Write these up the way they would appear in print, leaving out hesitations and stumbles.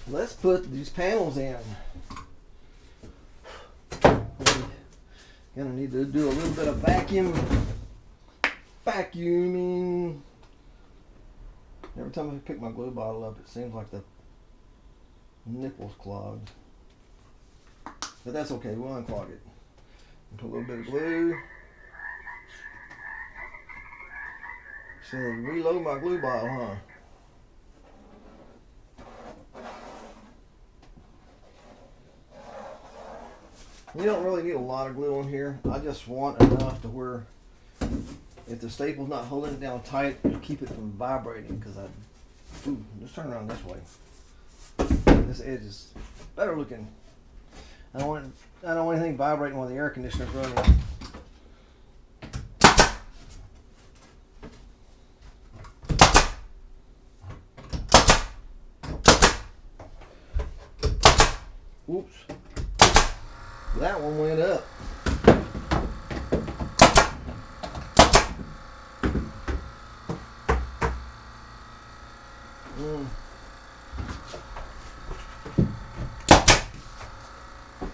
let's put these panels in. Gonna need to do a little bit of vacuuming. Every time I pick my glue bottle up, it seems like the nipple's clogged. But that's okay, we'll unclog it. Put a little bit of glue. So reload my glue bottle, huh? You don't really need a lot of glue on here. I just want enough to where if the staple's not holding it down tight, it'll keep it from vibrating. Because just turn around this way. This edge is better looking. I don't want anything vibrating while the air conditioner's running. Oops. That one went up.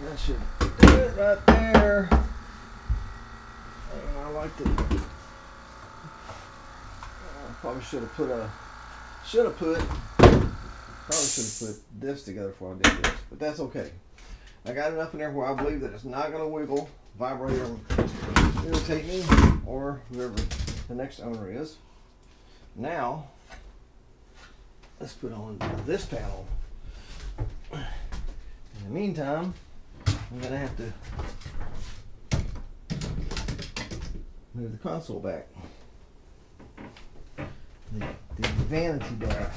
That should do it right there. And I like to. Probably should have put this together before I did this, but that's okay. I got enough in there where I believe that it's not going to wiggle, vibrate, or irritate me, or whoever the next owner is. Now, let's put on this panel. In the meantime, I'm going to have to move the console back. The vanity back.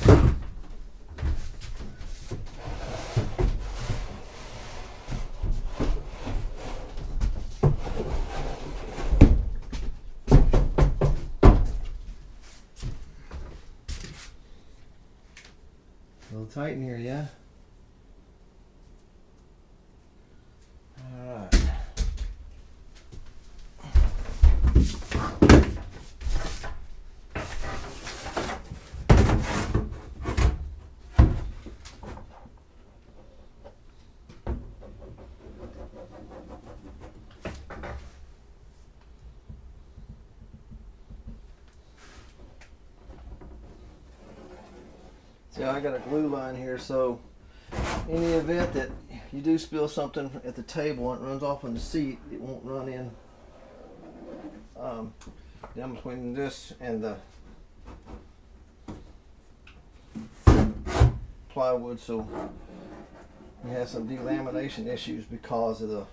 A little tight in here, yeah? All right. See, I got a glue line here, so in the event that you do spill something at the table and it runs off on the seat, it won't run in down between this and the plywood, so you have some delamination issues because of the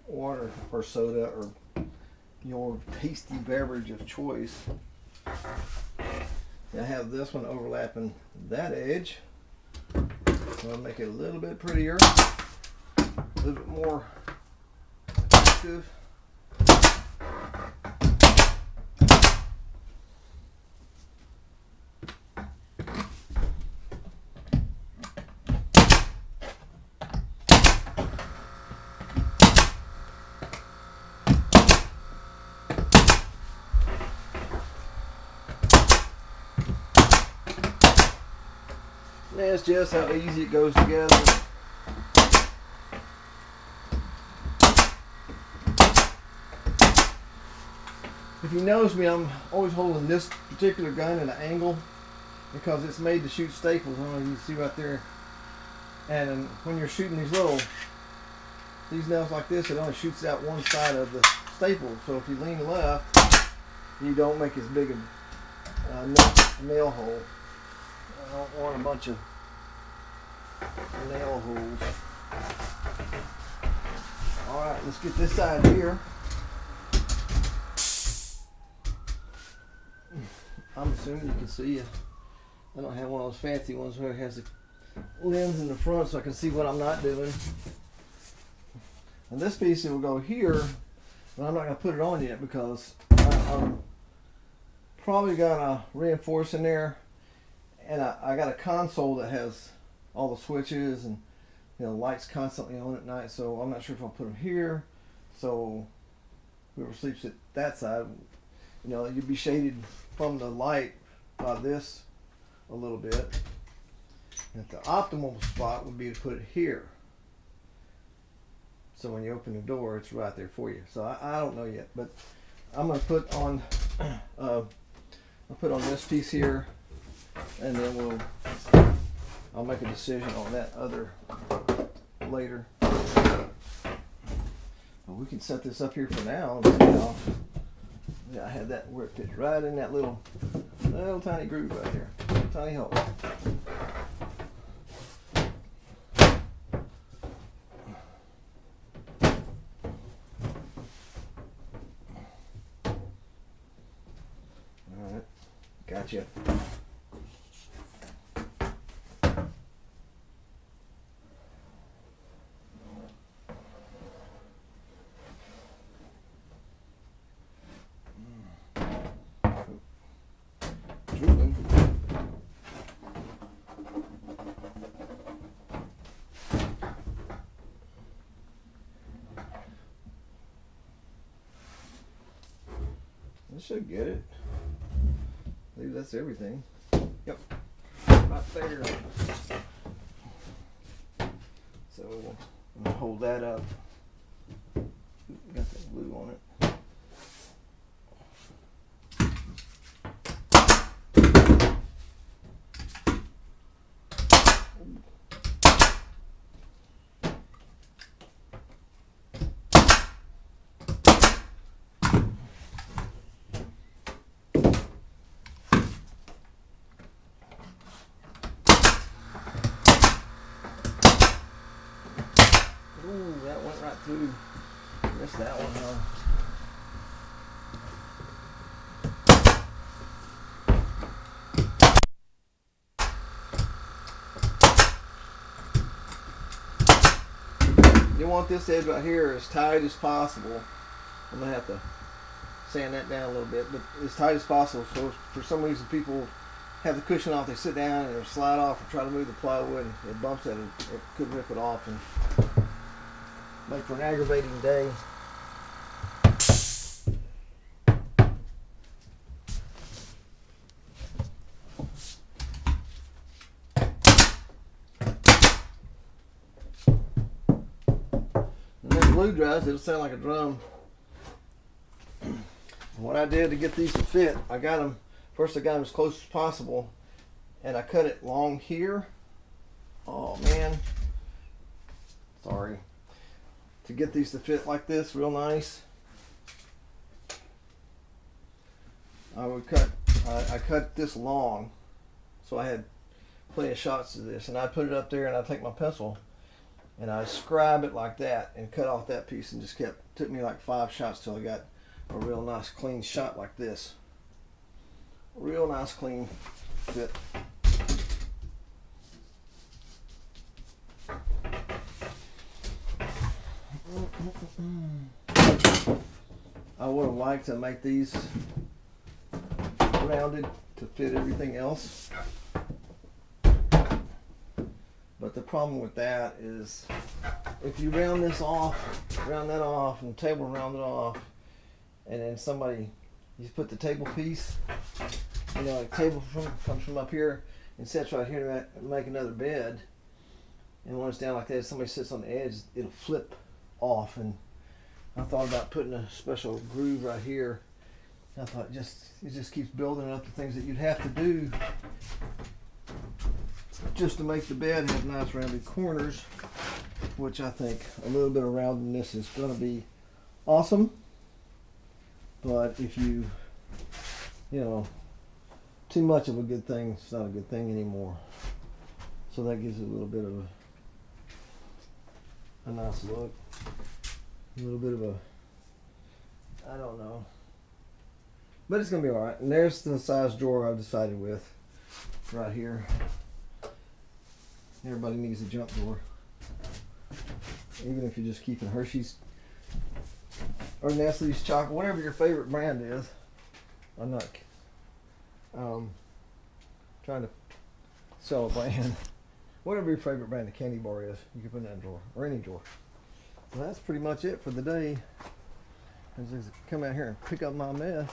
water or soda or your tasty beverage of choice. I have this one overlapping that edge, so I'll make it a little bit prettier, a little bit more attractive. That's just how easy it goes together. If you notice me, I'm always holding this particular gun at an angle because it's made to shoot staples. I don't know if you can see right there. And when you're shooting these nails like this, it only shoots out one side of the staple. So if you lean left, you don't make as big a nail hole. I don't want a bunch of nail holes. Alright, let's get this side here. I'm assuming you can see it. I don't have one of those fancy ones where it has the lens in the front so I can see what I'm not doing. And this piece will go here, but I'm not going to put it on yet because I'm probably going to reinforce in there. And I got a console that has all the switches and lights constantly on at night, so I'm not sure if I'll put them here. So whoever sleeps at that side, you'd be shaded from the light by this a little bit. That the optimal spot would be to put it here. So when you open the door, it's right there for you. So I don't know yet, but I'm gonna put on, I'll put on this piece here, and then I'll make a decision on that other later. Well, we can set this up here for now. Yeah, I had that where it fits right in that little tiny groove right there, tiny hole. All right, gotcha. Drooling. This should get it. I believe that's everything. Yep. Right there. So I'm gonna hold that up. Got that glue on it. Ooh, that went right through. Missed that one, huh? You want this edge right here as tight as possible. I'm gonna have to sand that down a little bit, but as tight as possible. So if for some reason people have the cushion off, they sit down and they slide off or try to move the plywood, and it bumps it, it could rip it off and make for an aggravating day. And then glue dries, it'll sound like a drum. What I did to get these to fit, I got them as close as possible, and I cut it long here. Oh man, sorry. To get these to fit like this real nice, I cut this long, so I had plenty of shots to this, and I put it up there, and I take my pencil and I scribe it like that and cut off that piece, and just took me like 5 shots till I got a real nice clean shot like this. Real nice clean fit. I would have liked to make these rounded to fit everything else, but the problem with that is if you round that off, and table round it off, and then you put the table piece, the table comes from up here and sits right here to make another bed, and when it's down like that, if somebody sits on the edge, it'll flip off. And I thought about putting a special groove right here. I thought it just keeps building up the things that you'd have to do just to make the bed have nice rounded corners, which I think a little bit of roundedness is going to be awesome. But if you too much of a good thing, it's not a good thing anymore. So that gives it a little bit of a nice look. A little bit of I don't know. But it's going to be alright. And there's the size drawer I've decided with right here. Everybody needs a jump drawer. Even if you're just keeping Hershey's or Nestle's chocolate, whatever your favorite brand is. I'm not trying to sell a brand. Whatever your favorite brand of candy bar is, you can put in that drawer, or any drawer. Well, that's pretty much it for the day. I just come out here and pick up my mess.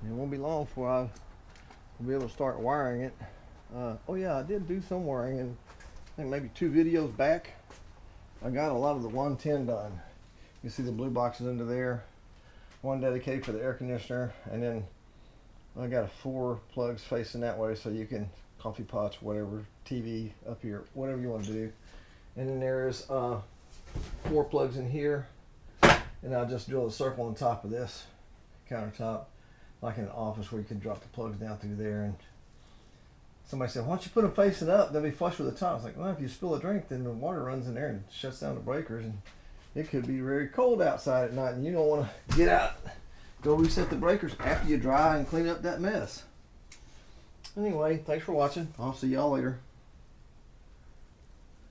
It won't be long before I we'll be able to start wiring it. Oh yeah, I did do some wiring, and I think maybe 2 videos back. I got a lot of the 110 done. You see the blue boxes under there. One dedicated for the air conditioner, and then I got 4 plugs facing that way, so you can coffee pots, whatever, TV up here, whatever you want to do. And then there's 4 plugs in here, and I'll just drill a circle on top of this countertop, like in an office where you can drop the plugs down through there. And somebody said, why don't you put them facing up? They'll be flush with the top. I was like, well, if you spill a drink, then the water runs in there and shuts down the breakers, and it could be very cold outside at night, and you don't want to get out, go reset the breakers after you dry and clean up that mess. Anyway, thanks for watching. I'll see y'all later.